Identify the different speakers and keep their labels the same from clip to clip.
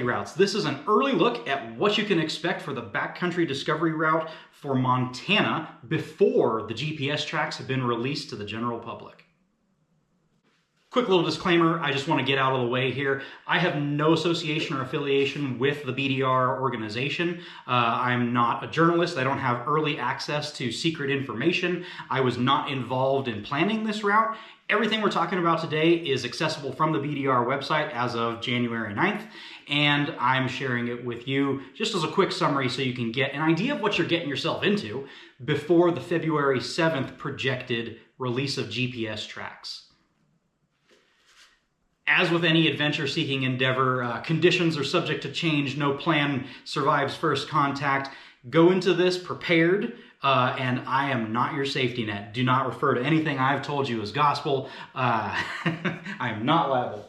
Speaker 1: Routes. This is an early look at what you can expect for the Backcountry Discovery Route for Montana before the GPS tracks have been released to the general public. Quick little disclaimer, I just want to get out of the way here. I have no association or affiliation with the BDR organization. I'm not a journalist. I don't have early access to secret information. I was not involved in planning this route. Everything we're talking about today is accessible from the BDR website as of January 9th, and I'm sharing it with you just as a quick summary so you can get an idea of what you're getting yourself into before the February 7th projected release of GPS tracks. As with any adventure-seeking endeavor, conditions are subject to change. No plan survives first contact. Go into this prepared, and I am not your safety net. Do not refer to anything I've told you as gospel. I am not liable.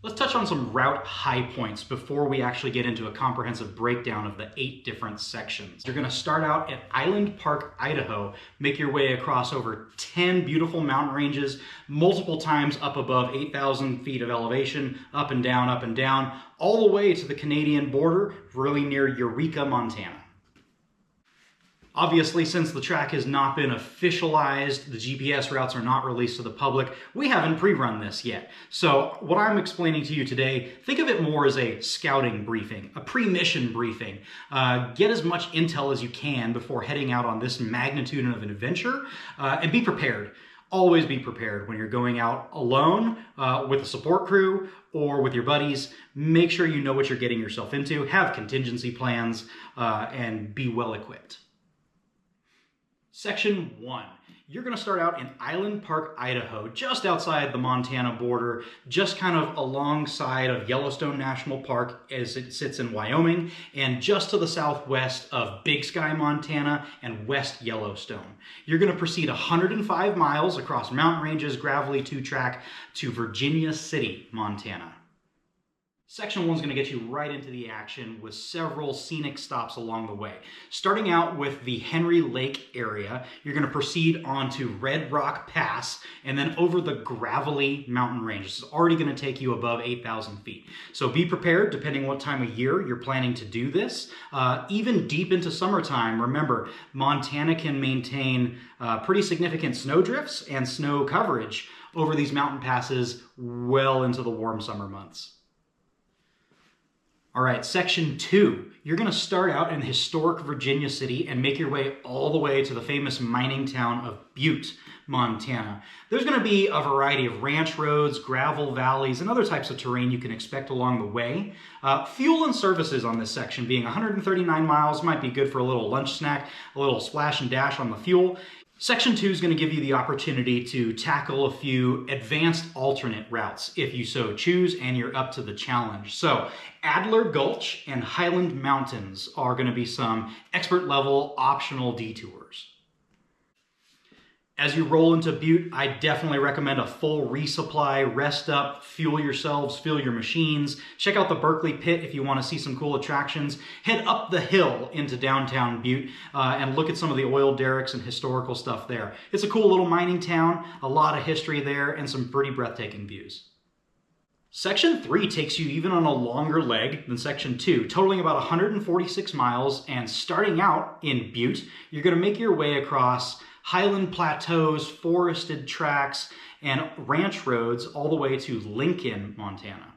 Speaker 1: Let's touch on some route high points before we actually get into a comprehensive breakdown of the 8 different sections. You're going to start out at Island Park, Idaho, make your way across over 10 beautiful mountain ranges, multiple times up above 8,000 feet of elevation, up and down, all the way to the Canadian border, really near Eureka, Montana. Obviously, since the track has not been officialized, the GPS routes are not released to the public, we haven't pre-run this yet. So what I'm explaining to you today, think of it more as a scouting briefing, a pre-mission briefing. Get as much intel as you can before heading out on this magnitude of an adventure, and be prepared. Always be prepared when you're going out alone, with a support crew, or with your buddies. Make sure you know what you're getting yourself into, have contingency plans, and be well equipped. Section 1. You're going to start out in Island Park, Idaho, just outside the Montana border, just kind of alongside of Yellowstone National Park as it sits in Wyoming, and just to the southwest of Big Sky, Montana, and West Yellowstone. You're going to proceed 105 miles across mountain ranges, gravelly 2-track to Virginia City, Montana. Section 1 is going to get you right into the action with several scenic stops along the way. Starting out with the Henry Lake area, you're going to proceed on to Red Rock Pass and then over the gravelly mountain range. This is already going to take you above 8,000 feet. So be prepared depending what time of year you're planning to do this. Even deep into summertime, remember, Montana can maintain pretty significant snow drifts and snow coverage over these mountain passes well into the warm summer months. All right, Section 2. You're going to start out in historic Virginia City and make your way all the way to the famous mining town of Butte, Montana. There's going to be a variety of ranch roads, gravel valleys, and other types of terrain you can expect along the way. Fuel and services on this section being 139 miles might be good for a little lunch snack, a little splash and dash on the fuel. Section 2 is going to give you the opportunity to tackle a few advanced alternate routes if you so choose and you're up to the challenge. So Adler Gulch and Highland Mountains are going to be some expert level optional detours. As you roll into Butte, I definitely recommend a full resupply, rest up, fuel yourselves, fuel your machines. Check out the Berkeley Pit if you want to see some cool attractions. Head up the hill into downtown Butte and look at some of the oil derricks and historical stuff there. It's a cool little mining town, a lot of history there, and some pretty breathtaking views. Section 3 takes you even on a longer leg than Section 2, totaling about 146 miles, and starting out in Butte, you're going to make your way across highland plateaus, forested tracks, and ranch roads all the way to Lincoln, Montana.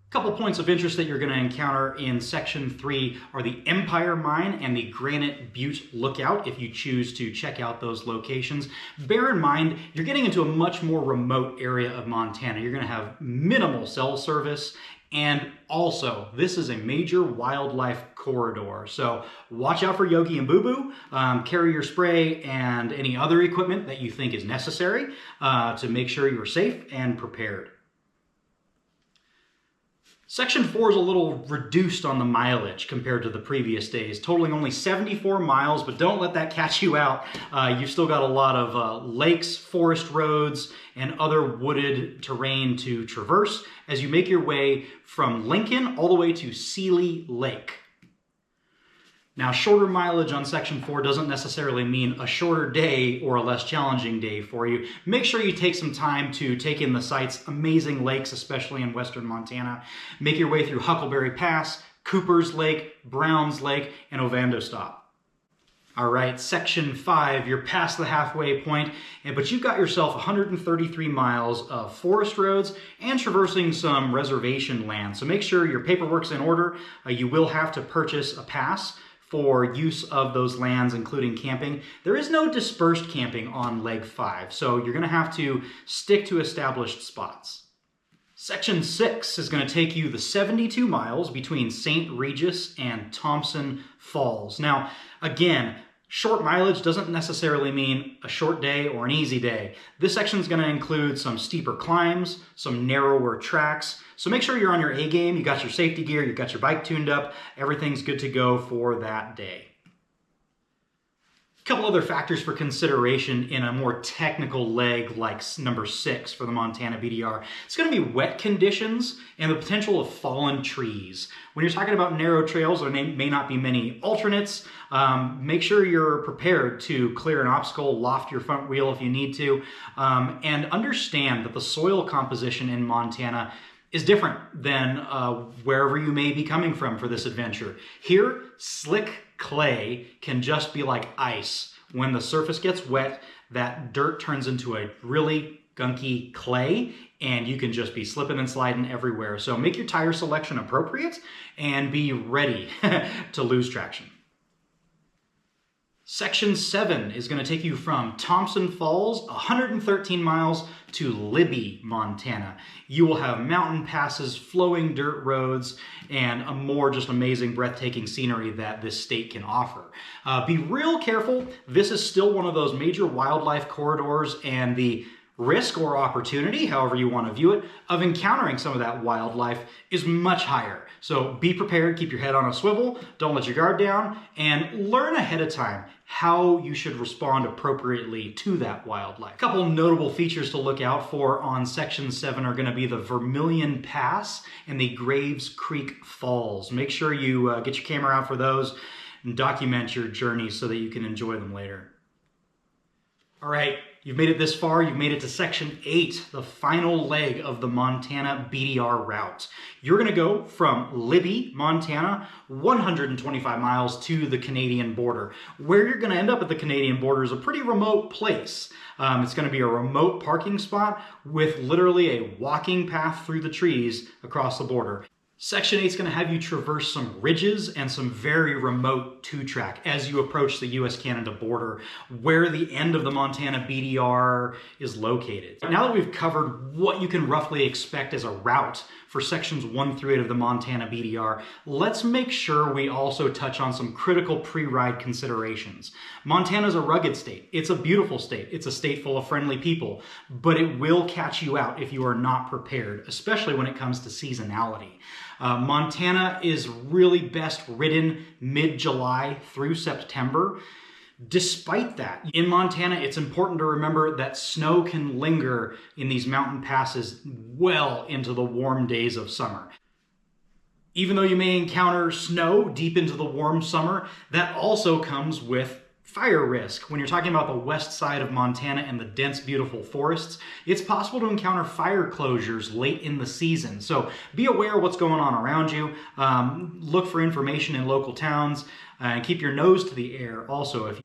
Speaker 1: A couple points of interest that you're going to encounter in Section 3 are the Empire Mine and the Granite Butte Lookout if you choose to check out those locations. Bear in mind, you're getting into a much more remote area of Montana. You're going to have minimal cell service, and also, this is a major wildlife corridor. So watch out for Yogi and Boo Boo. Carry your spray and any other equipment that you think is necessary to make sure you're safe and prepared. Section 4 is a little reduced on the mileage compared to the previous days, totaling only 74 miles, but don't let that catch you out. You've still got a lot of lakes, forest roads, and other wooded terrain to traverse as you make your way from Lincoln all the way to Seeley Lake. Now, shorter mileage on Section 4 doesn't necessarily mean a shorter day or a less challenging day for you. Make sure you take some time to take in the sights, amazing lakes, especially in western Montana. Make your way through Huckleberry Pass, Cooper's Lake, Browns Lake, and Ovando Stop. All right, Section 5, you're past the halfway point, but you've got yourself 133 miles of forest roads and traversing some reservation land. So make sure your paperwork's in order. You will have to purchase a pass for use of those lands, including camping. There is no dispersed camping on Leg 5, so you're gonna have to stick to established spots. Section 6 is going to take you the 72 miles between St. Regis and Thompson Falls. Now, again, short mileage doesn't necessarily mean a short day or an easy day. This section is going to include some steeper climbs, some narrower tracks. So make sure you're on your A game, you got your safety gear, you got your bike tuned up, everything's good to go for that day. A couple other factors for consideration in a more technical leg like number 6 for the Montana BDR. It's going to be wet conditions and the potential of fallen trees. When you're talking about narrow trails, there may not be many alternates. Make sure you're prepared to clear an obstacle, loft your front wheel if you need to, and understand that the soil composition in Montana is different than wherever you may be coming from for this adventure. Here, slick clay can just be like ice. When the surface gets wet, that dirt turns into a really gunky clay, and you can just be slipping and sliding everywhere. So make your tire selection appropriate and be ready to lose traction. Section 7 is going to take you from Thompson Falls, 113 miles, to Libby, Montana. You will have mountain passes, flowing dirt roads, and a more just amazing, breathtaking scenery that this state can offer. Be real careful. This is still one of those major wildlife corridors, and the risk or opportunity, however you want to view it, of encountering some of that wildlife is much higher. So be prepared, keep your head on a swivel, don't let your guard down, and learn ahead of time how you should respond appropriately to that wildlife. A couple notable features to look out for on Section 7 are going to be the Vermilion Pass and the Graves Creek Falls. Make sure you get your camera out for those and document your journeys so that you can enjoy them later. All right, you've made it this far. You've made it to Section 8, the final leg of the Montana BDR route. You're going to go from Libby, Montana, 125 miles to the Canadian border. Where you're going to end up at the Canadian border is a pretty remote place. It's going to be a remote parking spot with literally a walking path through the trees across the border. Section 8 is going to have you traverse some ridges and some very remote two-track as you approach the US-Canada border, where the end of the Montana BDR is located. Now that we've covered what you can roughly expect as a route for sections 1 through 8 of the Montana BDR, let's make sure we also touch on some critical pre-ride considerations. Montana's a rugged state. It's a beautiful state. It's a state full of friendly people, but it will catch you out if you are not prepared, especially when it comes to seasonality. Montana is really best ridden mid-July through September. Despite that, in Montana, it's important to remember that snow can linger in these mountain passes well into the warm days of summer. Even though you may encounter snow deep into the warm summer, that also comes with fire risk. When you're talking about the west side of Montana and the dense, beautiful forests, it's possible to encounter fire closures late in the season. So be aware of what's going on around you. Look for information in local towns and keep your nose to the air also.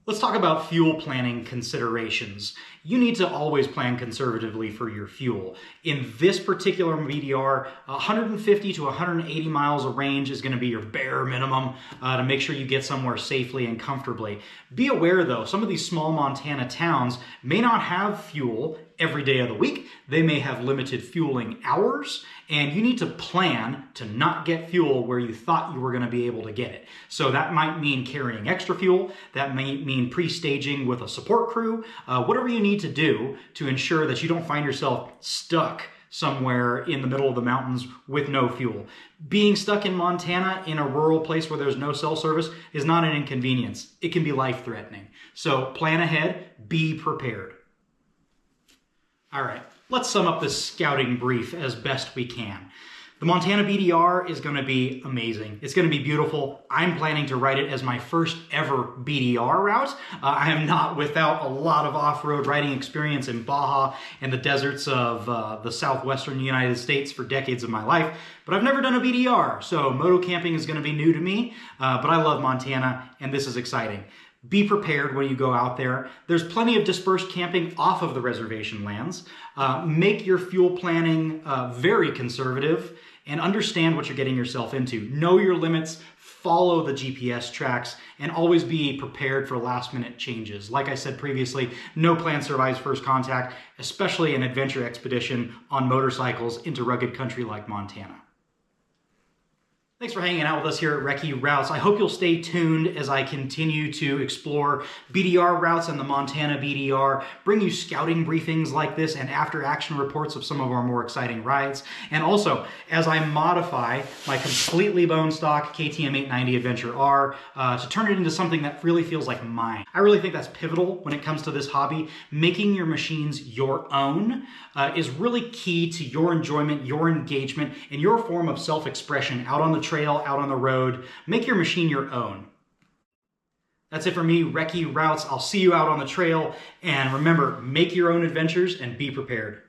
Speaker 1: Let's talk about fuel planning considerations. You need to always plan conservatively for your fuel. In this particular BDR, 150 to 180 miles of range is going to be your bare minimum to make sure you get somewhere safely and comfortably. Be aware though, some of these small Montana towns may not have fuel every day of the week. They may have limited fueling hours, and you need to plan to not get fuel where you thought you were going to be able to get it. So that might mean carrying extra fuel. That may mean pre-staging with a support crew. Whatever you need to do to ensure that you don't find yourself stuck somewhere in the middle of the mountains with no fuel. Being stuck in Montana in a rural place where there's no cell service is not an inconvenience. It can be life-threatening. So plan ahead, be prepared. All right, let's sum up this scouting brief as best we can. The Montana BDR is going to be amazing. It's going to be beautiful. I'm planning to ride it as my first ever BDR route. I am not without a lot of off-road riding experience in Baja and the deserts of the southwestern United States for decades of my life, but I've never done a BDR, so moto camping is going to be new to me, but I love Montana, and this is exciting. Be prepared when you go out there. There's plenty of dispersed camping off of the reservation lands. Make your fuel planning very conservative and understand what you're getting yourself into. Know your limits, follow the GPS tracks, and always be prepared for last-minute changes. Like I said previously, no plan survives first contact, especially an adventure expedition on motorcycles into rugged country like Montana. Thanks for hanging out with us here at Recce Routes. I hope you'll stay tuned as I continue to explore BDR routes and the Montana BDR, bring you scouting briefings like this and after-action reports of some of our more exciting rides. And also, as I modify my completely bone stock KTM 890 Adventure R to turn it into something that really feels like mine. I really think that's pivotal when it comes to this hobby. Making your machines your own is really key to your enjoyment, your engagement, and your form of self-expression out on the trail, out on the road. Make your machine your own. That's it for me, Recce Routes. I'll see you out on the trail, and remember, make your own adventures and be prepared.